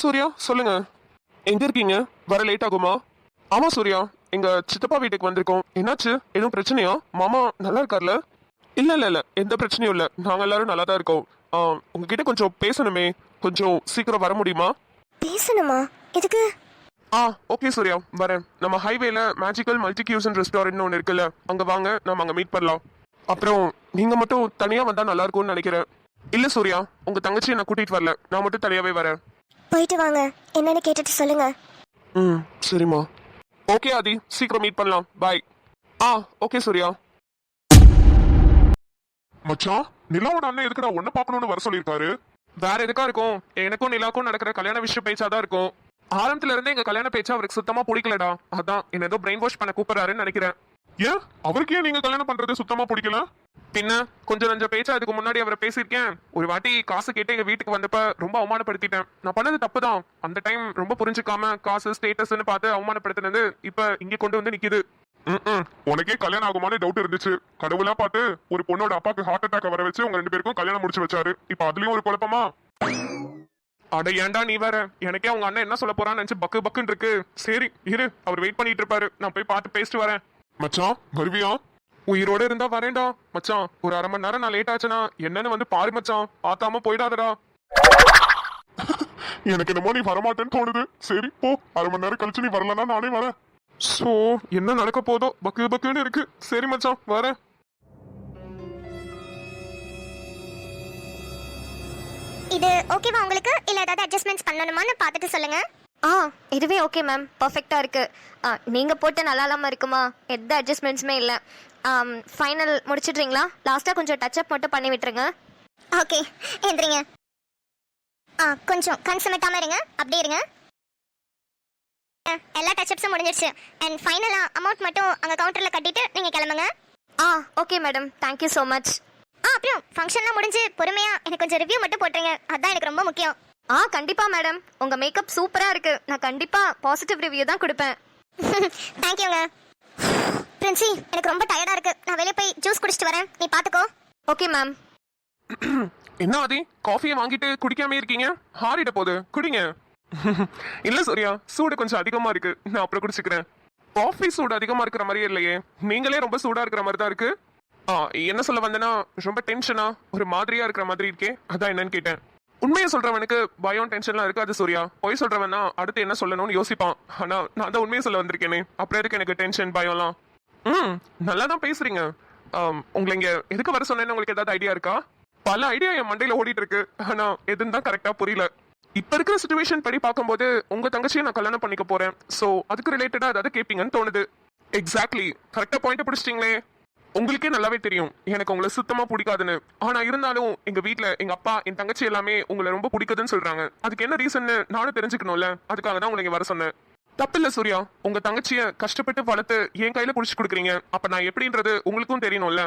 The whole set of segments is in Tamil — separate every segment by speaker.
Speaker 1: சூர்யா சொல்லுங்க. எங்க இருக்கீங்க? வர லேட் ஆகுமா? ஆமா சூர்யா, எங்க சித்தப்பா வீட்டுக்கு வந்திருக்கோம். என்னாச்சு? எதுவும் பிரச்சனையா? மாமா நல்லா இருக்கார்ல? இல்ல இல்ல இல்ல, எந்த பிரச்சனையும் இல்ல. நாங்க எல்லாரும் நல்லா தான் இருக்கோம். உங்ககிட்ட கொஞ்சம் பேசணுமே. கொஞ்சம் சீக்கிரம் வர முடியுமா?
Speaker 2: பேசணுமா? எதுக்கு?
Speaker 1: ஓகே சூர்யா, வரேன். நம்ம ஹைவேல மேஜிக்கல் மல்டி கியூசன் ரெஸ்டாரண்ட் ஒன்று இருக்குல்ல, அங்க வாங்க, நம்ம அங்க மீட் பண்ணலாம். அப்புறம் நீங்க மட்டும் தனியா வந்தா நல்லா இருக்கும்னு நினைக்கிறேன். இல்ல சூர்யா, உங்க தங்கச்சியை நான் கூட்டிட்டு வரல, நான் மட்டும் தனியாவே வரேன்.
Speaker 2: போயிட்டு வாங்க, என்னன்னு கேட்டுட்டு சொல்லுங்க.
Speaker 1: சரிம்மா. ஓகே ஆதி, சீக்கிரம் மீட் பண்ணலாம். பாய். ஓகே சூர்யா.
Speaker 3: மச்சான், நிலாவோட அண்ணன் எதுக்குடா உன்னை பார்க்கணும்னு வர சொல்லியிருக்காரு?
Speaker 1: வேற எதுக்கா இருக்கும்? எனக்கும் நிலாக்கும் நடக்கிற கல்யாண விஷயம் பேச்சாதான் இருக்கும். ஆரம்பத்துல இருந்தே எங்க கல்யாண பேச்சா அவருக்கு சுத்தமா பிடிக்கலடா. அதான் என்ன ஏதோ பிரெயின் வாஷ் பண்ண கூப்பிடுறாருன்னு நினைக்கிறேன்.
Speaker 3: ஏன் அவருக்கு ஏன் நீங்க கல்யாணம் பண்றது சுத்தமா பிடிக்கல?
Speaker 1: பின்ன கொஞ்சம் நஞ்ச பேச்சா அதுக்கு முன்னாடி அவரை பேசியிருக்கேன். ஒரு வாட்டி காசு கேட்டு எங்க வீட்டுக்கு வந்தப்ப ரொம்ப அவமானப்படுத்திட்டேன். நான் பண்ணது தப்புதான். அந்த டைம் ரொம்ப புரிஞ்சுக்காம காசு ஸ்டேட்டஸ்ன்னு பார்த்து அவமானப்படுத்தினது இப்ப இங்க கொண்டு வந்து நிக்குது.
Speaker 3: உனக்கே கல்யாணம் ஆகுமானே டவுட் இருந்துச்சு. கடவுளா பார்த்து ஒரு பொண்ணோட அப்பாக்கு ஹார்ட் அட்டாக் வர வச்சு உங்க 2 பேருக்கும் கல்யாணம் முடிச்சு வச்சாரு. இப்ப அதுலயும் ஒரு குழப்பமா?
Speaker 1: அட ஏன்டா நீ வேற, எனக்கே அவங்க அண்ணன் என்ன சொல்ல போறான்னு நினைச்சு பக்கு பக்குன்னு இருக்கு. சரி இரு, அவர் வெயிட் பண்ணிட்டு இருப்பாரு, நான் போய் பார்த்து பேசிட்டு வரேன்.
Speaker 3: மச்சான் வருவியா?
Speaker 1: உயிரோட இருந்தா வரேன்டா மச்சான். ஒரு 1/2 மணி நேரம் நான் லேட் ஆச்சுன்னா என்னன்னு வந்து பாரு மச்சான், பார்த்தாம போயிடாதடா.
Speaker 3: எனக்கு என்னமோ நீ வரமாட்டேன்னு தோணுது. சரி போ, 1/2 மணி நேரம் கழிச்சு நீ வரலன்னா நானே வரேன்.
Speaker 1: என்ன நடக்க போதோ, பக்கு பக்குன்னு இருக்கு. சரி மச்சான், வரேன்.
Speaker 2: இது ஓகேவா உங்களுக்கு? இல்ல ஏதாவது அட்ஜஸ்ட்மெண்ட்ஸ் பண்ணணுமான்னு பார்த்துட்டு சொல்லுங்க.
Speaker 4: இதுவே ஓகே மேம், பர்ஃபெக்டா இருக்கு. நீங்க போட்டு நல்லா இல்லாம இருக்குமா? எந்த அட்ஜஸ்ட்மெண்ட்ஸுமே இல்லை. ஃபைனல் முடிச்சிடுறீங்களா? லாஸ்டா கொஞ்சம் டச்சப் மட்டும் பண்ணி விட்டுருங்க.
Speaker 2: ஓகே, எந்திரிங்க. கொஞ்சம் கன்சமெட்டாம இருங்க, அப்படியே இருங்க. எல்லா டச்சப்ஸும் முடிஞ்சிருச்சு. அண்ட் ஃபைனலா அமௌண்ட் மட்டும் அங்க கவுண்டர்ல கட்டிட்டு நீங்க கிளம்புங்க.
Speaker 4: Okay madam, thank you so much.
Speaker 2: அப்புறம் ஃபங்க்ஷன்லாம் முடிஞ்சு பொறுமையா எனக்கு கொஞ்சம் ரிவ்யூ மட்டும் போட்டுருங்க, அதான் எனக்கு ரொம்ப முக்கியம்.
Speaker 4: கண்டிப்பா மேடம், உங்க மேக்கப் சூப்பரா இருக்கு. நான் கண்டிப்பா பாசிட்டிவ் ரிவ்யூ தான் கொடுப்பேன்.
Speaker 2: தேங்க்யூங்க. பிரின்சி, எனக்கு ரொம்ப டயர்டா இருக்கு, நான் வெளியே போய் ஜூஸ் குடிச்சிட்டு வரேன், நீ பாத்துக்கோ.
Speaker 4: Okay ma'am.
Speaker 1: என்ன ஆதி, காஃபியை வாங்கிட்டு குடிக்காம இருக்கீங்க? ஹாரிட போகுது, குடிங்க. இல்ல சூர்யா, சூடு கொஞ்சம் அதிகமா இருக்கு, நான் அப்புறம் குடிச்சுக்கிறேன். காஃபி சூடு அதிகமா இருக்கிற மாதிரியே இல்லையே, நீங்களே ரொம்ப சூடா இருக்கிற மாதிரி தான் இருக்கு. என்ன சொல்ல வந்தேன்னா, ரொம்ப டென்ஷனா ஒரு மாதிரியா இருக்கிற மாதிரி இருக்கே, அதான் என்னன்னு கேட்டேன். உண்மையை சொல்றவனுக்கு பயம் டென்ஷன்லாம் இருக்காது சூர்யா. பொய் சொல்றவன் தான் அடுத்து என்ன சொல்லணும்னு யோசிப்பான். ஆனா நான் தான் உண்மையை சொல்ல வந்திருக்கேனே, அப்புறம் எதுக்கு எனக்கு டென்ஷன் பயம்லாம்? நல்லா தான் பேசுறீங்க. உங்களை இங்க எதுக்கு வர சொன்னேன்னு உங்களுக்கு ஏதாவது ஐடியா இருக்கா? பல ஐடியா என் மண்டையில ஓடிட்டு இருக்கு, ஆனா எதுன்னு தான் கரெக்டா புரியல. இப்ப இருக்கிற சிச்சுவேஷன் படி பார்க்கும்போது உங்க தங்கச்சியை நான் கல்யாணம் பண்ணிக்க போறேன். சோ அதுக்கு ரிலேட்டடா ஏதாவது கேட்பீங்கன்னு தோணுது. எக்ஸாக்ட்லி, கரெக்டா பாயிண்ட் பிடிச்சிட்டீங்களே. உங்களுக்கே நல்லாவே தெரியும் எனக்கு உங்களை சுத்தமா பிடிக்காதுன்னு. ஆனா இருந்தாலும் எங்க வீட்டுல எங்க அப்பா என் தங்கச்சி எல்லாமே உங்களை ரொம்ப பிடிக்குதுன்னு சொல்றாங்க. அதுக்கு என்ன ரீசன்னு நானும் தெரிஞ்சுக்கணும்ல, அதுக்காக தான் உங்களை வர சொன்னேன். தப்பில்ல சூர்யா, உங்க தங்கச்சிய கஷ்டப்பட்டு வளர்த்து என் கையில புடிச்சு கொடுக்குறீங்க. அப்ப நான் எப்படின்றது உங்களுக்கும் தெரியணும்ல.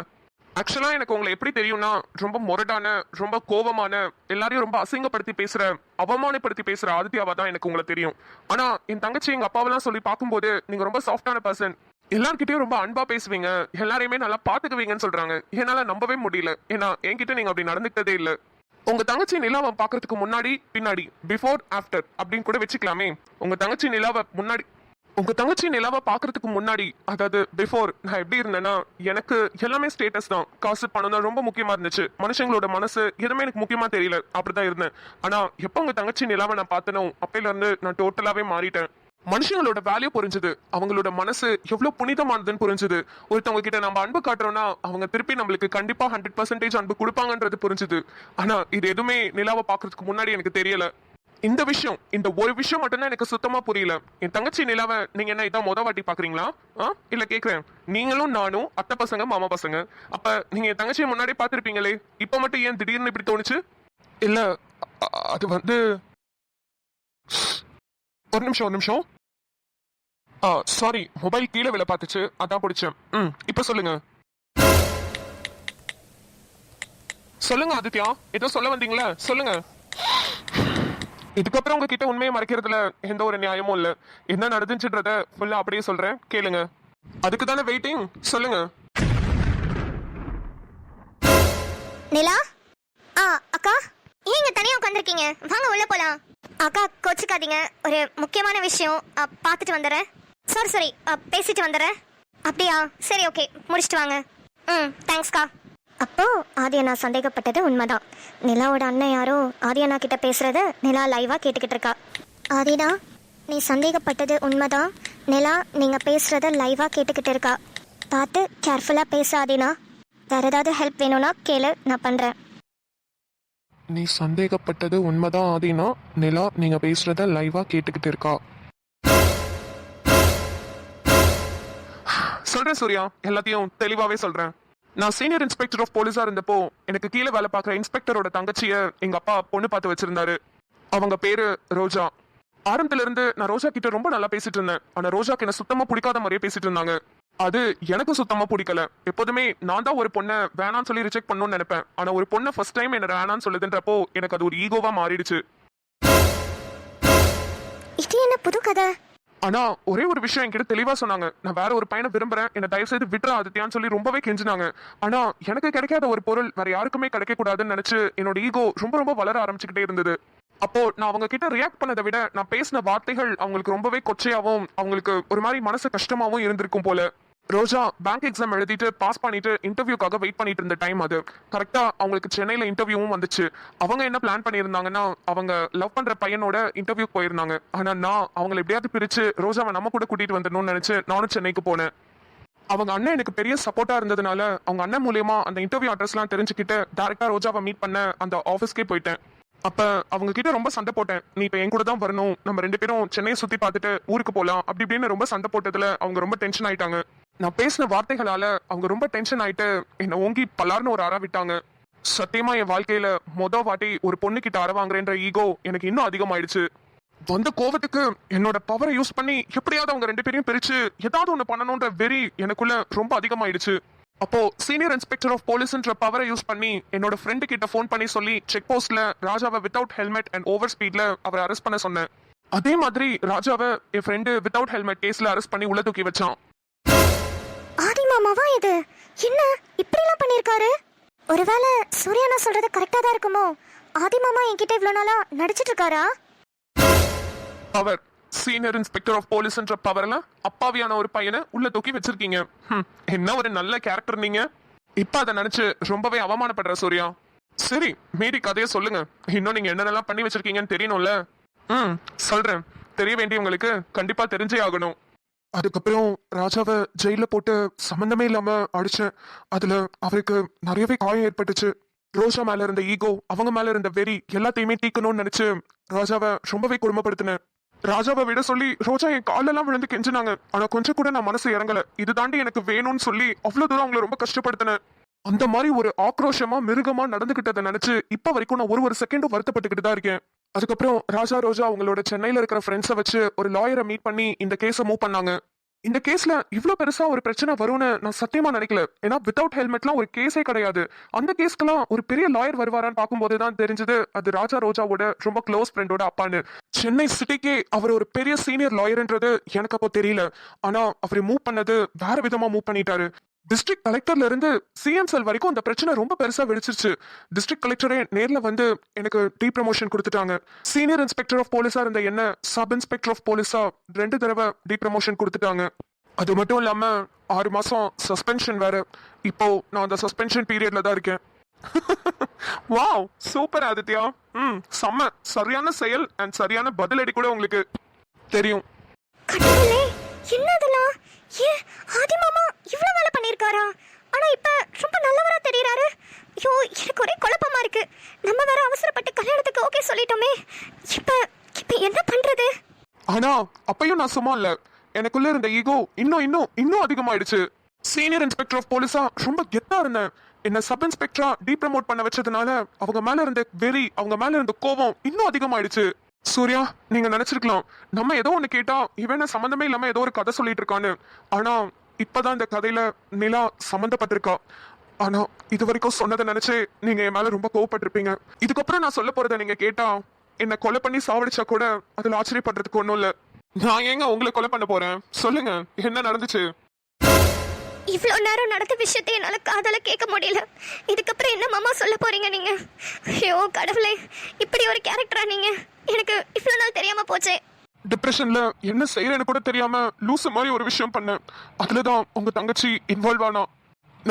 Speaker 1: ஆக்சுவலா எனக்கு உங்களை எப்படி தெரியும்னா, ரொம்ப முரடான, ரொம்ப கோபமான, எல்லாரையும் ரொம்ப அசிங்கப்படுத்தி பேசுற, அவமானப்படுத்தி பேசுற ஆதித்யாவா தான் எனக்கு உங்களை தெரியும். ஆனா என் தங்கச்சி எங்க அப்பாவெல்லாம் சொல்லி பார்க்கும்போது நீங்க ரொம்ப சாஃப்டான பர்சன், எல்லார்கிட்டயும் ரொம்ப அன்பா பேசுவீங்க, எல்லாரையுமே நல்லா பாத்துக்குவீங்கன்னு சொல்றாங்க. என்னால நம்பவே முடியல, ஏன்னா என்கிட்ட நீங்க அப்படி நடந்துக்கிட்டதே இல்ல. உங்க தங்கச்சி நிலாவை பாக்குறதுக்கு முன்னாடி பின்னாடி, பிஃபோர் ஆஃப்டர் அப்படின்னு கூட வச்சுக்கலாமே. உங்க தங்கச்சி நிலாவை பாக்குறதுக்கு முன்னாடி, அதாவது பிஃபோர், நான் எப்படி இருந்தேன்னா, எனக்கு எல்லாமே ஸ்டேட்டஸ் தான், காசு பணம் தான் ரொம்ப முக்கியமா இருந்துச்சு. மனுஷங்களோட மனசு எதுவுமே எனக்கு முக்கியமா தெரியல, அப்படிதான் இருந்தேன். ஆனா எப்ப உங்க தங்கச்சி நிலாவை நான் பார்த்தனோ அப்பையில இருந்து நான் டோட்டலாவே மாறிட்டேன். மனுஷங்களோட வேல்யூ புரிஞ்சுது, அவங்களோட மனசு எவ்வளவு புனிதமானதுன்னு புரிஞ்சுது. ஒருத்தவங்க கிட்ட நம்ம அன்பு காட்டுறோம்னா அவங்க திருப்பி நம்மளுக்கு கண்டிப்பா 100% அன்பு கொடுப்பாங்கன்றது புரிஞ்சுது. ஆனா இது எதுவுமே நிலாவை பாக்குறதுக்கு முன்னாடி எனக்கு தெரியல. இந்த ஒரு விஷயம் மட்டும்தான் எனக்கு சுத்தமா புரியல. என் தங்கச்சி நிலாவை நீங்க என்ன இதான் மொத வாட்டி பாக்குறீங்களா? இல்ல கேக்குறேன், நீங்களும் நானும் அத்தை பசங்க மாமா பசங்க, அப்ப நீங்க என் தங்கச்சியை முன்னாடி பாத்திருப்பீங்களே, இப்ப மட்டும் ஏன் திடீர்னு இப்படி தோணுச்சு? இல்ல அது வந்து ஒரு நிமிஷம். சாரி, மொபைல் கீழே விழ பார்த்துச்சு, அதான் பிடிச்சேன். இப்ப சொல்லுங்க ஆதித்யா, ஏதோ சொல்ல வந்தீங்களா? சொல்லுங்க. இதுக்கப்புறம் உங்ககிட்ட உண்மையை மறைக்கிறதுல எந்த ஒரு நியாயமும் இல்ல. என்ன நடந்துச்சுன்றத ஃபுல்லா அப்படியே சொல்றேன், கேளுங்க. அதுக்கு தானே வெயிட்டிங், சொல்லுங்க.
Speaker 2: நிலா, அக்கா, ஏங்க தனியா உட்காந்துருக்கீங்க? வாங்க உள்ள போலாம். அக்கா கோச்சுக்காதீங்க, ஒரு முக்கியமான விஷயம். பார்த்துட்டு வந்துடுறேன். சாரி பேசிட்டு வந்துடுறேன். அப்படியா? சரி ஓகே, முடிச்சிட்டு வாங்க. தேங்க்ஸ்க்கா. அப்போ ஆதியண்ணா சந்தேகப்பட்டது உண்மைதான். நிலாவோட அண்ணன் யாரோ ஆதியண்ணா கிட்ட பேசுறத நிலா லைவா கேட்டுக்கிட்டு இருக்கா. ஆதினா, நீ சந்தேகப்பட்டது உண்மைதான். நிலா நீங்க பேசுறத லைவா கேட்டுக்கிட்டு இருக்கா. பார்த்து கேர்ஃபுல்லா பேச ஆதினா. வேற ஏதாவது ஹெல்ப் வேணும்னா கேளு, நான் பண்றேன்.
Speaker 1: நீ சந்தேகப்பட்டது உண்மைதான் ஆதினா. நிலா நீங்க பேசுறத லைவா கேட்டுக்கிட்டு இருக்கா. சொல்றேன் சூர்யா, எல்லாத்தையும் தெளிவாவே சொல்றேன். நான் சீனியர் இன்ஸ்பெக்டர் ஆஃப் போலீஸா இருந்தப்போ எனக்கு கீழே வேலை பார்க்குற இன்ஸ்பெக்டரோட தங்கச்சிய எங்க அப்பா பொண்ணு பார்த்து வச்சிருந்தாரு. அவங்க பேரு ரோஜா. ஆரம்பத்துல இருந்து நான் ரோஜா கிட்ட ரொம்ப நல்லா பேசிட்டு இருந்தேன். ஆனா ரோஜாக்கு என்ன சுத்தமா பிடிக்காத மாதிரியே பேசிட்டு இருந்தாங்க. அது எனக்கு சுத்தமா பிடிக்கல. எப்போதுமே நான் தான் ஒரு பொண்ணை வேணான்னு சொல்லி ரிஜெக்ட் பண்ணணும்னு நினைப்பேன். ஆனா ஒரு பொண்ணை ஃபர்ஸ்ட் டைம் என்ன வேணான்னு சொல்லுதுன்றப்போ எனக்கு அது ஒரு ஈகோவா மாறிடுச்சு.
Speaker 2: இது என்ன புது கதை?
Speaker 1: ஆனா ஒரே ஒரு விஷயம் என்கிட்ட தெளிவா சொன்னாங்க. நான் வேற ஒரு பையனை விரும்புறேன், என்ன தயவு செய்து விட்றா ஆதித்யான்னு சொல்லி ரொம்பவே கெஞ்சினாங்க. ஆனா எனக்கு கிடைக்காத ஒரு பொருள் வேற யாருக்குமே கிடைக்க கூடாதுன்னு நினைச்சு என்னோட ஈகோ ரொம்ப ரொம்ப வளர ஆரம்பிச்சுக்கிட்டே இருந்தது. அப்போ நான் அவங்க கிட்ட ரியாக்ட் பண்ணதை விட நான் பேசின வார்த்தைகள் அவங்களுக்கு ரொம்பவே கொச்சையாவும் அவங்களுக்கு ஒரு மாதிரி மனசு கஷ்டமாவும் இருந்திருக்கும் போல. ரோஜா பேங்க் எக்ஸாம் எழுதிட்டு பாஸ் பண்ணிட்டு இன்டர்வியூக்காக வெயிட் பண்ணிட்டு இருந்த டைம் அது. கரெக்டா அவங்களுக்கு சென்னையில இன்டர்வியூவும் வந்துச்சு. அவங்க என்ன பிளான் பண்ணியிருந்தாங்கன்னா அவங்க லவ் பண்ற பையனோட இன்டர்வியூ போயிருந்தாங்க. ஆனா நான் அவங்களை எப்படியாவது பிரிச்சு ரோஜாவை நம்ம கூட கூட்டிட்டு வந்துடணும்னு நினைச்சு நானும் சென்னைக்கு போனேன். அவங்க அண்ணன் எனக்கு பெரிய சப்போர்ட்டா இருந்ததுனால அவங்க அண்ணன் மூலியமா அந்த இன்டர்வியூ அட்ரஸ்லாம் தெரிஞ்சுக்கிட்டு டைரக்டா ரோஜாவை மீட் பண்ண அந்த ஆஃபீஸ்க்கே போயிட்டேன். அப்ப அவங்க கிட்ட ரொம்ப சண்டை போட்டேன். நீ இப்ப என் கூட தான் வரணும், நம்ம 2 பேரும் சென்னையை சுத்தி பார்த்துட்டு ஊருக்கு போலாம் அப்படி இப்படின்னு ரொம்ப சண்டை போட்டதுல அவங்க ரொம்ப டென்ஷன் ஆயிட்டாங்க. நான் பேசின வார்த்தைகளால அவங்க ரொம்ப டென்ஷன் ஆயிட்டு என்ன ஓங்கி பல்லார்னு ஒரு அற விட்டாங்க. சத்தியமா என் வாழ்க்கையில வாட்டி ஒரு பொண்ணு கிட்ட அற வாங்குறேன்ற ஈகோ எனக்கு இன்னும் அதிகமாயிடுச்சு. வந்த கோவத்துக்கு என்னோட பவரை யூஸ் பண்ணி எப்படியாவது அவங்க 2 பேரையும் பிரிச்சு ஏதாவது ஒண்ணு பண்ணணும்ன்ற வெறி எனக்குள்ள ரொம்ப அதிகமாயிடுச்சு. அப்போ சீனியர் இன்ஸ்பெக்டர் ஆஃப் போலீஸ்ன்ற பவரை யூஸ் பண்ணி என்னோட ஃப்ரெண்டு கிட்ட ஃபோன் பண்ணி சொல்லி செக் போஸ்ட்ல ராஜாவை வித்தவுட் ஹெல்மெட் அண்ட் ஓவர் ஸ்பீட்ல அவரை அரெஸ்ட் பண்ண சொன்னேன். அதே மாதிரி ராஜாவை என் ஃப்ரெண்டு வித்தவுட் ஹெல்மெட் கேஸ்ல அரெஸ்ட் பண்ணி உள்ள தூக்கி வச்சான்.
Speaker 2: ஆதி மாமாவா இது? என்ன இப்படி எல்லாம் பண்ணிருக்காரு? ஒருவேளை சூர்யானா சொல்றது கரெக்டா தான் இருக்குமோ? ஆதி மாமா என்கிட்ட இவ்வளவு நாளா நடிச்சிட்டு இருக்காரா?
Speaker 1: பவர் சீனியர் இன்ஸ்பெக்டர் ஆஃப் போலீஸ்ன்ற பவர்ல அப்பாவியான ஒரு பையனை உள்ள தூக்கி வச்சிருக்கீங்க. என்ன ஒரு நல்ல கேரக்டர் நீங்க. இப்ப அதை நினைச்சு ரொம்பவே அவமானப்படுற சூர்யா. சரி மீதி கதையை சொல்லுங்க. இன்னும் நீங்க என்னென்னலாம் பண்ணி வச்சிருக்கீங்கன்னு தெரியணும்ல. சொல்றேன். தெரிய வேண்டியவங்களுக்கு கண்டிப்பா தெரிஞ்சே ஆகணும். அதுக்கப்புறம் ராஜாவை ஜெயில போட்டு சம்பந்தமே இல்லாம அடிச்சேன். அதுல அவருக்கு நிறையவே காயம் ஏற்பட்டுச்சு. ரோஜா மேல இருந்த ஈகோ, அவங்க மேல இருந்த வெறி எல்லாத்தையுமே தீக்கணும்னு நினைச்சு ராஜாவை ரொம்பவே கொடுமைப்படுத்தினேன். ராஜாவை விட சொல்லி ரோஜா என் காலெல்லாம் விழுந்து கெஞ்சினாங்க. ஆனா கொஞ்சம் கூட நான் மனசு இறங்கல. இது தாண்டி எனக்கு வேணும்னு சொல்லி அவ்வளவு தூரம் அவங்கள ரொம்ப கஷ்டப்படுத்தினேன். அந்த மாதிரி ஒரு ஆக்ரோஷமா மிருகமா நடந்துகிட்டதை நினைச்சு இப்ப வரைக்கும் நான் ஒரு செகண்டும் வருத்தப்பட்டுக்கிட்டு தான் இருக்கேன். அதுக்கப்புறம் ரோஜா அவங்களோட சென்னையில இருக்கிற ஃப்ரெண்ட்ஸை வச்சு ஒரு லாயரை மீட் பண்ணி இந்த கேஸை மூவ் பண்ணாங்க. இந்த கேஸ்ல இவ்வளவு பெருசா ஒரு பிரச்சனை வரும்னு நான் சத்தியமா நினைக்கல. ஏன்னா வித்தவுட் ஹெல்மெட்லாம் ஒரு கேஸே கிடையாது. அந்த கேஸ்க்கெல்லாம் ஒரு பெரிய லாயர் வருவாரான்னு பார்க்கும்போது தான் தெரிஞ்சது அது ரோஜாவோட ரொம்ப க்ளோஸ் ஃப்ரெண்டோட அப்பான்னு. சென்னை சிட்டிக்கே அவர் ஒரு பெரிய சீனியர் லாயர்ன்றது எனக்கு அப்போ தெரியல. ஆனா அவர் மூவ் பண்ணது வேற விதமா மூவ் பண்ணிட்டாரு. டிஸ்ட்ரிக்ட் கலெக்டர்ல இருந்து சிஎம் செல் வரைக்கும் அந்த பிரச்சனை ரொம்ப பெருசா வெடிச்சிருச்சு. டிஸ்ட்ரிக்ட் கலெக்டரே நேர்ல வந்து எனக்கு டீ ப்ரமோஷன் கொடுத்துட்டாங்க. சீனியர் இன்ஸ்பெக்டர் ஆஃப் போலீஸா இருந்த என்ன சப் இன்ஸ்பெக்டர் ஆஃப் போலீஸா 2 தடவை டீ ப்ரமோஷன் கொடுத்துட்டாங்க. அது மட்டும் இல்லாம 6 மாசம் சஸ்பென்ஷன் வேற. இப்போ நான் அந்த சஸ்பென்ஷன் பீரியட்ல தான் இருக்கேன். Wow super Aditya. செம்ம. சரியான செயல் அண்ட் சரியான பதிலடி கூட உங்களுக்கு தெரியும்.
Speaker 2: கடவுளே, என்னதெல்லாம்? ஏன் ஆதி மாமா இவ்வளவு வேலை பண்ணிருக்காரா? ஆனா இப்ப ரொம்ப நல்லவரா தெரியறாரு. ஐயோ, எனக்கு ஒரே குழப்பமா இருக்கு. நம்ம வேற அவசரப்பட்டு கல்யாணத்துக்கு ஓகே சொல்லிட்டோமே. இப்ப என்ன பண்றது?
Speaker 1: ஆனா அப்பயும் நான் சும்மா இல்ல. எனக்குள்ள இருந்த ஈகோ இன்னும் அதிகமாயிடுச்சு. சீனியர் இன்ஸ்பெக்டர் ஆஃப் போலீஸா ரொம்ப கெத்தா இருந்தேன். என்ன சப் இன்ஸ்பெக்டரா டீப்ரமோட் பண்ண வச்சதுனால அவங்க மேல இருந்த வெறி, அவங்க மேல இருந்த கோபம் இன்னும் அதிகமாயிடுச்சு. சூர்யா, நீங்க நினைச்சிருக்கலாம் நம்ம ஏதோ ஒண்ணு கேட்டா இவன சம்பந்தமே இல்லாம ஏதோ ஒரு கதை சொல்லிட்டு இருக்கான்னு. ஆனா இப்பதான் இந்த கதையில நிலா சம்பந்தப்பட்டிருக்கா. ஆனா இது வரைக்கும் சொன்னதை நினைச்சு நீங்க என் மேல ரொம்ப கோவப்பட்டிருப்பீங்க. இதுக்கப்புறம் நான் சொல்ல போறதை நீங்க கேட்டா என்ன கொலை பண்ணி சாவடிச்சா கூட அதுல ஆச்சரியப்படுறதுக்கு ஒண்ணும் இல்ல. நான் ஏங்க உங்களை கொலை பண்ண போறேன்? சொல்லுங்க, என்ன நடந்துச்சு?
Speaker 2: இவ்வளோ நேரம் நடந்த விஷயத்தை என்னால் காதால கேட்க முடியல. இதுக்கப்புறம் என்ன மாமா சொல்ல போறீங்க நீங்க? ஐயோ கடவுளே, இப்படி ஒரு கேரக்டரா நீங்க? எனக்கு இவ்வளோ நாள் தெரியாம போச்சே.
Speaker 1: டிப்ரெஷன்ல என்ன செய்யறேன்னு கூட தெரியாம லூசு மாதிரி ஒரு விஷயம் பண்ணேன். அதுலதான் உங்க தங்கச்சி இன்வால்வ் ஆனா.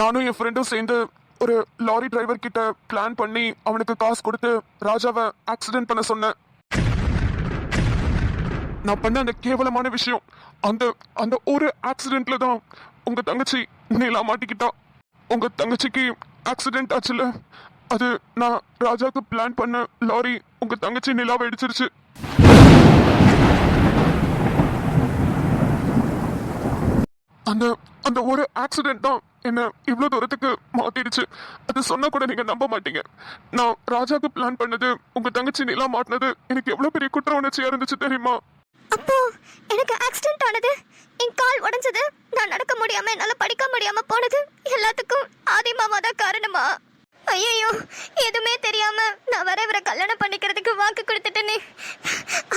Speaker 1: நானும் என் ஃப்ரெண்டும் சேர்ந்து ஒரு லாரி டிரைவர் கிட்ட பிளான் பண்ணி அவனுக்கு காசு கொடுத்து ராஜாவை ஆக்சிடென்ட் பண்ண சொன்னேன். நான் பண்ண அந்த கேவலமான விஷயம், அந்த அந்த ஒரு ஆக்சிடென்ட்ல தான் உங்க தங்கச்சி நீலா மாட்டிக்கிட்டா. உங்க தங்கச்சிக்கு ஆக்சிடென்ட் ஆச்சுல, அது நான் ராஜாக்கு பிளான் பண்ண லாரி உங்க தங்கச்சி நிலாவை இடிச்சிருச்சு. அந்த அந்த ஒரு ஆக்சிடென்ட் தான் என்ன இவ்வளவு தூரத்துக்கு மாத்திடுச்சு. அது சொன்னா கூட நீங்க நம்ப மாட்டீங்க. நான் ராஜாக்கு பிளான் பண்ணது உங்க தங்கச்சி நிலா மாட்டினது எனக்கு எவ்வளவு பெரிய குற்ற உணர்ச்சியா இருந்துச்சு தெரியுமா?
Speaker 2: அப்போ எனக்கு ஆக்சிடென்ட் ஆனது, என் கால் உடைஞ்சது, நான் நடக்க முடியாம என்னால படிக்க முடியாம போனது எல்லாத்துக்கும் ஆதி மாமா தான் காரணமா? ஐயோ, எதுவுமே தெரியாம நான் வர இவரை கல்யாணம் பண்ணிக்கிறதுக்கு வாக்கு கொடுத்துட்டேனே.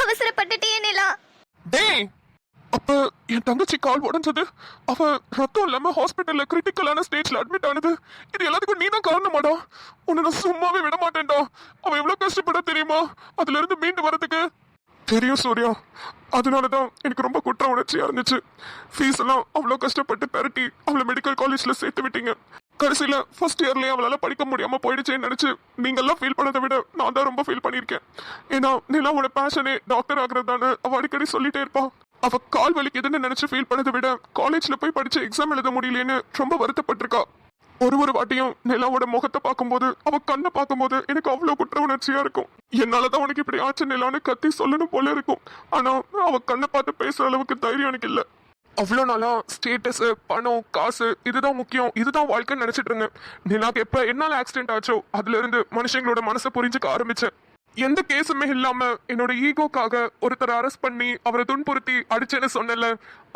Speaker 2: அவசரப்பட்டுட்டே நிலா.
Speaker 1: டேய், அப்ப என் தங்கச்சி கால் உடைஞ்சது, அவ ரத்தம் இல்லாம ஹாஸ்பிட்டல்ல கிரிட்டிக்கலான ஸ்டேஜ்ல அட்மிட் ஆனது, இது எல்லாத்துக்கும் நீ தான் காரணமாடா. உன்னை நான் சும்மாவே விட மாட்டேன்டா. அவ எவ்வளவு கஷ்டப்பட தெரியுமா அதுல இருந்து மீண்டு வரதுக்கு? தெரியும் சூர்யா, அதனாலதான் எனக்கு ரொம்ப குற்ற உணர்ச்சியா இருந்துச்சு. ஃபீஸ் எல்லாம் அவ்வளவு கஷ்டப்பட்டு பெரட்டி அவளை மெடிக்கல் காலேஜ்ல சேர்த்து விட்டீங்க. கடைசியில ஃபர்ஸ்ட் இயர்லயே அவளால படிக்க முடியாம போயிடுச்சேன்னு நினைச்சு நீங்க எல்லாம் ஃபீல் பண்ணதை விட நான் தான் ரொம்ப ஃபீல் பண்ணியிருக்கேன். ஏன்னா நிலாவோட பேஷனே டாக்டர் ஆகுறதான்னு அவ அடிக்கடி சொல்லிட்டே இருப்பா. அவ கால் வலிக்குதுன்னு நினைச்சு ஃபீல் பண்ணதை விட காலேஜ்ல போய் படிச்சு எக்ஸாம் எழுத முடியலன்னு ரொம்ப வருத்தப்பட்டிருக்கா. ஒரு வாட்டியும் நிலாவோட முகத்தை பார்க்கும்போது, அவ கண்ணை பார்க்கும்போது எனக்கு அவ்வளவு குற்ற உணர்ச்சியா இருக்கும். என்னாலதான் உனக்கு இப்படி ஆச்சு நிலான்னு கத்தி சொல்லணும் போல இருக்கும். ஆனா அவ கண்ணை பார்த்து பேசுற அளவுக்கு தைரியம் எனக்கு இல்ல. அவ்வளோ நாளா ஸ்டேட்டஸ், பணம், காசு இதுதான் முக்கியம், இதுதான் வாழ்க்கைன்னு நினைச்சிட்டு இருந்தேன். நிலாக்கு எப்ப என்னால ஆக்சிடென்ட் ஆச்சோ அதுல இருந்து மனுஷங்களோட மனசை புரிஞ்சுக்க ஆரம்பிச்சேன். எந்த கேஸுமே இல்லாம என்னோட ஈகோக்காக ஒருத்தரை அரெஸ்ட் பண்ணி அவரை துன்புறுத்தி அடிச்சேன்னு சொன்னல,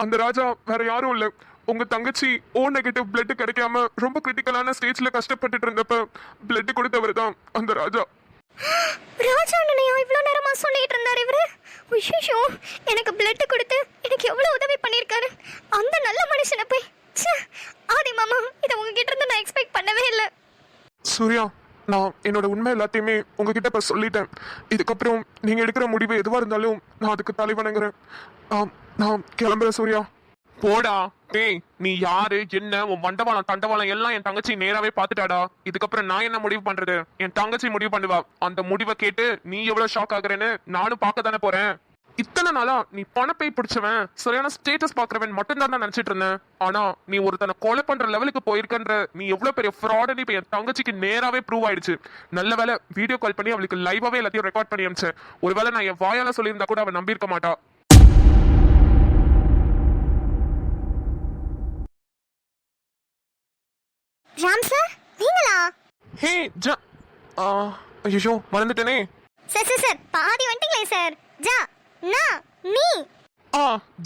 Speaker 1: அந்த ராஜா வேற யாரும் இல்ல, உங்க தங்கச்சி ஓ நெகட்டிவ் பிளட் கிடைக்காம ரொம்ப கிரிட்டிக்கலான ஸ்டேஜ்ல கஷ்டப்பட்டுட்டு இருந்தப்ப பிளட் கொடுத்தவர் தான் அந்த ராஜா.
Speaker 2: ராஜா அண்ணனையா இவ்வளோ நேரமா சொல்லிட்டு இருந்தாரு இவரு? ஐயோ, எனக்கு பிளட் கொடுத்து எனக்கு எவ்வளவு உதவி பண்ணியிருக்காரு அந்த நல்ல மனுஷனை போய். ச்சே, ஆதி மாமா, இதை உங்ககிட்ட இருந்து நான் எக்ஸ்பெக்ட் பண்ணவே இல்லை.
Speaker 1: சூர்யா, நான் என்னோட உண்மை எல்லாத்தையுமே உங்ககிட்ட இப்ப சொல்லிட்டேன். இதுக்கப்புறம் நீங்க எடுக்கிற முடிவு எதுவா இருந்தாலும் நான் அதுக்கு தலைவணங்குறேன். நான் கிளம்புறேன் சூர்யா. போடா டேய், நீ யாரு என்ன உன் மண்டவாளம் தண்டவாளம் எல்லாம் என் தங்கச்சி நேராவே பாத்துட்டாடா. இதுக்கப்புறம் நான் என்ன முடிவு பண்றது? என் தங்கச்சி முடிவு பண்ணுவா. அந்த முடிவை கேட்டு நீ எவ்வளவு ஷாக் ஆகுறேன்னு நானும் பார்க்க தானே போறேன். இத்தனை நாளா நீ பணப்பை பிடிச்சவன், சரியான ஸ்டேட்டஸ் பாக்குறவன் மட்டும் தான் நினைச்சிட்டு இருந்தேன். ஆனா நீ ஒருத்தனை கொலை பண்ற லெவலுக்கு போயிருக்கன்ற, நீ எவ்வளவு பெரிய ஃப்ராடுன்னு இப்ப என் தங்கச்சிக்கு நேராவே ப்ரூவ் ஆயிடுச்சு. நல்ல வேலை வீடியோ கால் பண்ணி அவளுக்கு லைவாவே எல்லாத்தையும் ரெக்கார்ட் பண்ணி அனுப்பிச்சேன். ஒருவேளை நான் என் வாயால சொல்லியிருந்தா கூட அவன் நம்பியிருக்க மாட்டா.
Speaker 2: ராம் சார், நீங்களா?
Speaker 1: ஹே ஜா, ஐயோ மறந்துட்டேனே.
Speaker 2: சார் பாதி வந்துட்டீங்களே சார். ஜா, நான், நீ.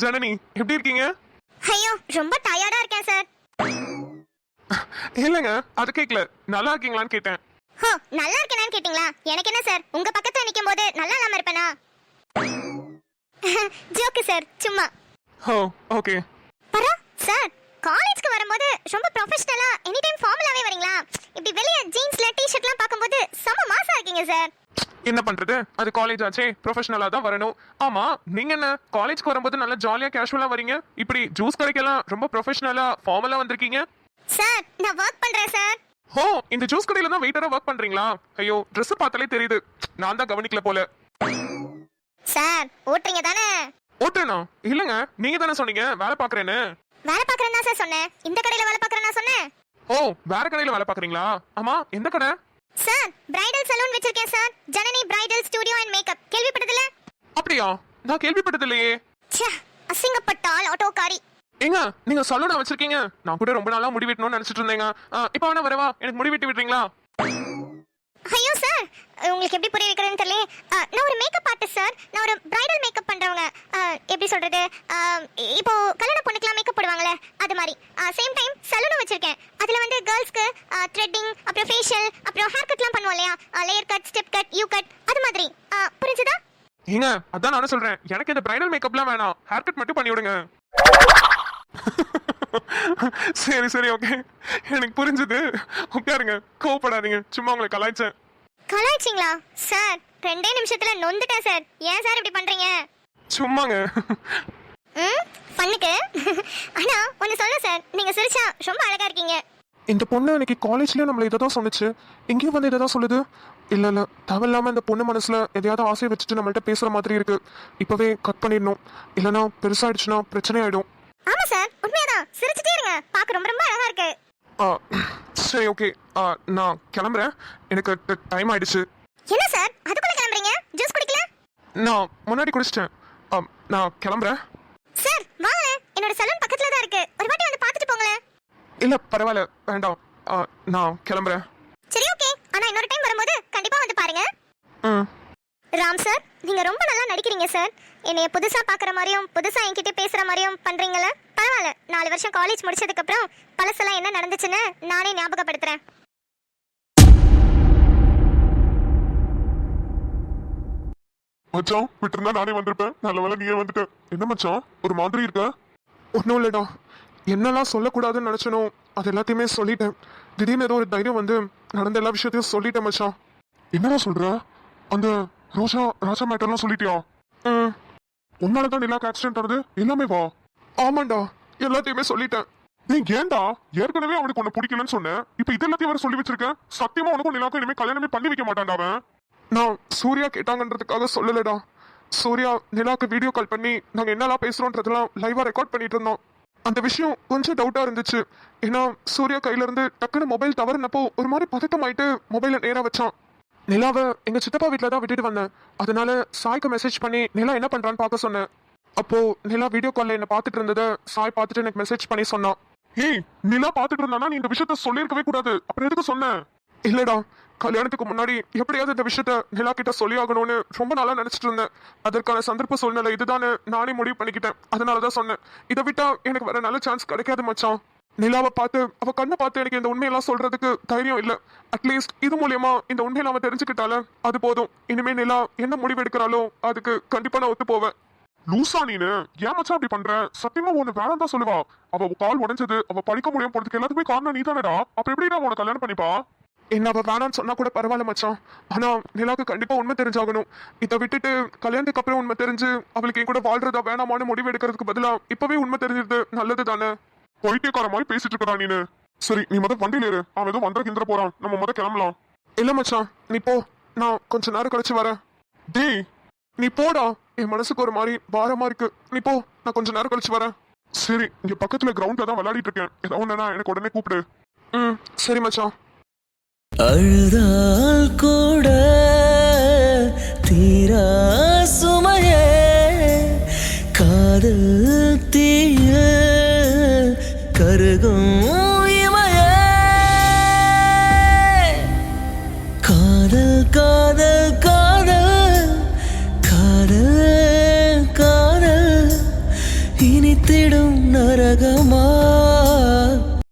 Speaker 1: ஜனனி எப்படி இருக்கீங்க?
Speaker 2: ஐயோ, ரொம்ப டயர்டா இருக்கேன் சார்.
Speaker 1: இல்லைங்க, அது கேட்கல, நல்லா இருக்கீங்களான்னு கேட்டேன்.
Speaker 2: ஹோ, நல்லா இருக்கேனான்னு கேட்டிங்களா? எனக்கு என்ன சார், உங்க பக்கத்துல நிக்கும் போது நல்லா இல்லாம இருப்பேனா? ஜோக்கு சார், சும்மா.
Speaker 1: ஓ ஓகே.
Speaker 2: பரா சார், காலேஜ்க்கு வரும்போது ரொம்ப ப்ரொஃபஷனலா எனி டைம் ஃபார்மலாவே வரீங்களா? இப்படி வெளிய ஜீன்ஸ்ல டி-ஷர்ட்லாம் பாக்கும்போது செம மாஸா இருக்கீங்க சார்.
Speaker 1: என்ன பண்றது, அது காலேஜ் ஆச்சே, ப்ரொஃபஷனலா தான் வரணும். ஆமா, நீங்க என்ன காலேஜ்க்கு வரும்போது நல்லா ஜாலியா கேஷுவலா வரீங்க, இப்படி ஜூஸ் கடைக்கெல்லாம் ரொம்ப ப்ரொஃபஷனலா ஃபார்மலா வந்திருக்கீங்க?
Speaker 2: சார், நான் வர்க் பண்றேன் சார்.
Speaker 1: ஓ, இந்த ஜூஸ் கடையில தான் வெயிட்டரா வர்க் பண்றீங்களா? ஐயோ, Dress பார்த்தாலே தெரியுது, நான் தான் கவனிக்கல போல.
Speaker 2: சார், ஓட்டுறீங்க தானே?
Speaker 1: ஓட்டுறேனா? இல்லங்க, நீங்க தானே சொன்னீங்க வேலை பாக்குறேன்னு.
Speaker 2: வேலை பாக்குறேன்னா சார் சொன்னேன். இந்த கடையில வேலை பாக்குறேன்னா சொன்னேன்.
Speaker 1: ஓ, வேற கடையில வேலை பாக்குறீங்களா? ஆமா, எந்த கடை?
Speaker 2: சார், பிரைடல் சலூன் வச்சிருக்கேன் sir. Janani bridal studio and makeup. கேள்விப்பட்டதில்ல?
Speaker 1: அப்படியா? நான் கேள்விப்பட்டது இல்லையே.
Speaker 2: ச்சே, அசிங்கப்பட்டால் ஆட்டோகாரி.
Speaker 1: ஏங்க, நீங்க சலூனா வச்சிருக்கீங்க? நான் கூட ரொம்ப நாளா முடி வெட்டணும்னு நினைச்சிட்டு இருந்தேங்க. இப்போ வேணா வரவா, எனக்கு முடி வெட்டி விடுறீங்களா?
Speaker 2: ஐயோ சார், உங்களுக்கு எப்படி புரிய வைக்கிறதுன்னு தெரியல. நான் ஒரு மேக்கப் ஆர்டிஸ்ட் சார். நான் ஒரு பிரைடல் மேக்கப் பண்றவங்க. எப்படி சொல்றது, இப்போ கல்யாண பொண்ணுக்குலாம் மேக்கப் போடுவாங்கல்ல, அது மாதிரி. சேம் டைம் சலூனும் வச்சிருக்கேன். அதுல வந்து கேர்ள்ஸ்க்கு த்ரெட்டிங், அப்புறம் ஃபேஷியல், அப்புறம் ஹேர் கட்லாம் பண்ணுவோம் இல்லையா, layer cut, step cut, you cut, அது மாதிரி. புரிஞ்சுதா?
Speaker 1: ஏங்க, அதான் நானும் சொல்றேன், எனக்கு இந்த பிரைடல் மேக்கப்லாம் வேணாம், ஹேர் கட் மட்டும் பண்ணி விடுங்க. சரி சரி ஓகே, எனக்கு புரிஞ்சுது. உட்காருங்க, கோவப்படாதீங்க, சும்மா உங்களை கலாய்ச்சேன்.
Speaker 2: கலாய்ச்சிங்களா சார்? 2 நிமிஷத்துல நொந்துட்டேன் சார். ஏன் சார் இப்படி பண்றீங்க?
Speaker 1: சும்மாங்க.
Speaker 2: ம் பண்ணுக்கு. ஆனா ஒன்னு சொல்ல சார், நீங்க சிரிச்சா ரொம்ப அழகா இருக்கீங்க.
Speaker 1: இந்த பொண்ணு அன்னைக்கு காலேஜ்லயும் நம்மள இதை தான் சொன்னுச்சு, இங்கேயும் வந்து இதை தான் சொல்லுது. இல்ல இல்ல, தேவையில்லாம இந்த பொண்ணு மனசுல எதையாவது ஆசை வச்சுட்டு நம்மள்ட்ட பேசுற மாதிரி இருக்கு. இப்பவே கட் பண்ணிடணும், இல்லைன்னா பெருசாயிடுச்சுன்னா பிரச்சனை ஆயிடும்.
Speaker 2: ஆமா சார், உண்மையாதான். சிரிச்சிட்டே இருங்க, பார்க்க ரொம்ப ரொம்ப அழகா இருக்கு.
Speaker 1: ஆ, சரி ஓகே, நான் கிளம்புறேன், எனக்கு டைம் ஆயிடுச்சு.
Speaker 2: என்ன சார் அதுக்குள்ள கிளம்புறீங்க? ஜூஸ் குடிக்கல?
Speaker 1: நான் முன்னாடி குடிச்சிட்டேன். நான் கிளம்புறேன்.
Speaker 2: சார் வாங்க, என்னோட சலூன் பக்கத்துல தான் இருக்கு. ஒரு வாட்டி வந்து பார்த்துட்டு போங்களேன்.
Speaker 1: இல்ல பரவாயில்ல, வேண்டாம். நான் கிளம்புறேன்.
Speaker 2: சரி ஓகே, ஆனா இன்னொரு டைம் வரும்போது கண்டிப்பா வந்து பாருங்க.
Speaker 1: ம்.
Speaker 2: ராம் சார், நீங்க ரொம்ப நல்லா நடிக்கிறீங்க சார். என்னைய புதுசா பாக்குற மாதிரியும் புதுசா என்கிட்ட பேசுற மாதிரியும் பண்றீங்களே, பரவாயில்ல. 4 வருஷம் காலேஜ் முடிச்சதுக்கு அப்புறம் பழசெல்லாம் என்ன நடந்துச்சுன்னு நானே ஞாபகப்படுத்துறேன்.
Speaker 3: மச்சான் விட்டுருந்தா நானே வந்திருப்பேன். நல்ல வேலை நீயே வந்துட்ட. என்ன மச்சான் ஒரு மாதிரி இருக்க?
Speaker 1: ஒன்றும் இல்லைடா, என்னெல்லாம் சொல்லக்கூடாதுன்னு நினச்சனோ அது எல்லாத்தையுமே சொல்லிட்டேன். திடீர்னு ஏதோ ஒரு தைரியம் வந்து நடந்த எல்லா விஷயத்தையும் சொல்லிட்டேன் மச்சான்.
Speaker 3: என்னடா சொல்ற? அந்த ராஜா மேட்டர்லாம் சொல்லிட்டியா?
Speaker 1: ம்.
Speaker 3: உன்னால தான் நிலாக்கு ஆக்சிடென்ட் ஆனது எல்லாமே வா?
Speaker 1: ஆமாண்டா, எல்லாத்தையுமே சொல்லிட்டேன்.
Speaker 3: நீ ஏன்டா ஏற்கனவே அவனுக்கு உன்னை பிடிக்கலன்னு சொன்னேன், இப்ப இது எல்லாத்தையும் வேற சொல்லி வச்சிருக்க? சத்தியமா உனக்கும் நிலாக்கும் இனிமே கல்யாணமே பண்ணி வைக்க மாட்டான்டா அவன்.
Speaker 1: நான் சூர்யா கேட்டாங்கன்றதுக்காக சொல்லலடா. சூர்யா நிலாக்கு வீடியோ கால் பண்ணி நாங்கள் என்னெல்லாம் பேசுகிறோன்றதெல்லாம் லைவாக ரெக்கார்ட் பண்ணிட்டு இருந்தோம். அந்த விஷயம் கொஞ்சம் டவுட்டாக இருந்துச்சு. ஏன்னா சூர்யா கையில இருந்து டக்குன்னு மொபைல் தவறுனப்போ ஒரு மாதிரி பதட்டமாயிட்டு மொபைலை நேராக வச்சான். நிலாவை எங்கள் சித்தப்பா வீட்டில் தான் விட்டுட்டு வந்தேன். அதனால சாய்க்கு மெசேஜ் பண்ணி நிலா என்ன பண்ணுறான்னு பார்க்க சொன்னேன். அப்போ நிலா வீடியோ காலில் என்னை பார்த்துட்டு இருந்ததை சாய் பார்த்துட்டு எனக்கு மெசேஜ் பண்ணி சொன்னான்.
Speaker 3: ஏய், நிலா பாத்துட்டு இருந்தானா நீ இந்த விஷயத்த சொல்லிருக்கவே கூடாது. அப்புறம் எதுக்கு சொன்ன?
Speaker 1: இல்லடா, கல்யாணத்துக்கு முன்னாடி எப்படியாவது இந்த விஷயத்த நிலா கிட்ட சொல்லி ஆகணும்னு ரொம்ப நாளா நினைச்சிட்டு இருந்தேன். அதற்கான சந்தர்ப்ப சூழ்நிலை இதுதானே நானே முடிவு பண்ணிக்கிட்டேன். அதனாலதான் சொன்னேன். இதை விட்டா எனக்கு வேற நல்ல சான்ஸ் கிடைக்காது மச்சான். நிலாவை பார்த்து அவ கண்ணை பார்த்து எனக்கு இந்த உண்மையெல்லாம் சொல்றதுக்கு தைரியம் இல்லை. அட்லீஸ்ட் இது மூலியமா இந்த உண்மையில அவன் தெரிஞ்சுக்கிட்டால அது போதும். இனிமே நிலா என்ன முடிவு எடுக்கிறாளோ அதுக்கு கண்டிப்பா நான் ஒத்து போவேன்.
Speaker 3: லூசா நீனு? ஏன் மச்சான் அப்படி பண்ற? சத்தியமா உன்னை வேணாம் தான் சொல்லுவா. அவ கால் உடைஞ்சது, அவ படிக்க முடியாம போறதுக்கு எல்லாத்துக்குமே காரணம் நீ தானடா. அப்ப எப்படி நான் உனக்கு கல்யாணம் பண்ணிப்பா?
Speaker 1: என்ன அவ வேணான்னு சொன்னா கூட பரவாயில்ல மச்சான். ஆனா நிலாவுக்கு கண்டிப்பா உண்மை தெரிஞ்சாகணும். இதை விட்டுட்டு கல்யாணத்துக்கு அப்புறம் உண்மை தெரிஞ்சு அவளுக்கு என் கூட வாழ்றதா வேணாமான்னு முடிவு எடுக்கிறதுக்கு பதிலா இப்பவே உண்மை தெரிஞ்சது நல்லது தானே.
Speaker 3: பைத்தியக்கார மாதிரி பேசிட்டு இருக்கா நீனு. சரி நீ முத வண்டியில இரு, அவன் ஏதோ வந்தா கிந்திர போறான். நம்ம முத கிளம்பலாம்.
Speaker 1: இல்ல மச்சான், நீ போ, நான் கொஞ்ச நேரம் கழிச்சு வரேன்.
Speaker 3: டேய்
Speaker 1: நீ போடா, என் மனசுக்கு ஒரு மாதிரி பாரமா இருக்கு. நீ போ, நான் கொஞ்ச நேரம் கழிச்சு வரேன்.
Speaker 3: சரி, இங்க பக்கத்துல கிரவுண்ட்ல தான் விளையாடிட்டு இருக்கேன். ஏதாவது ஒண்ணுனா எனக்கு உடனே கூப்பிடு.
Speaker 1: ம் சரி மச்சான்.
Speaker 5: அழுதால் கூட தீரா சுமையே காதல் தீய கருகும்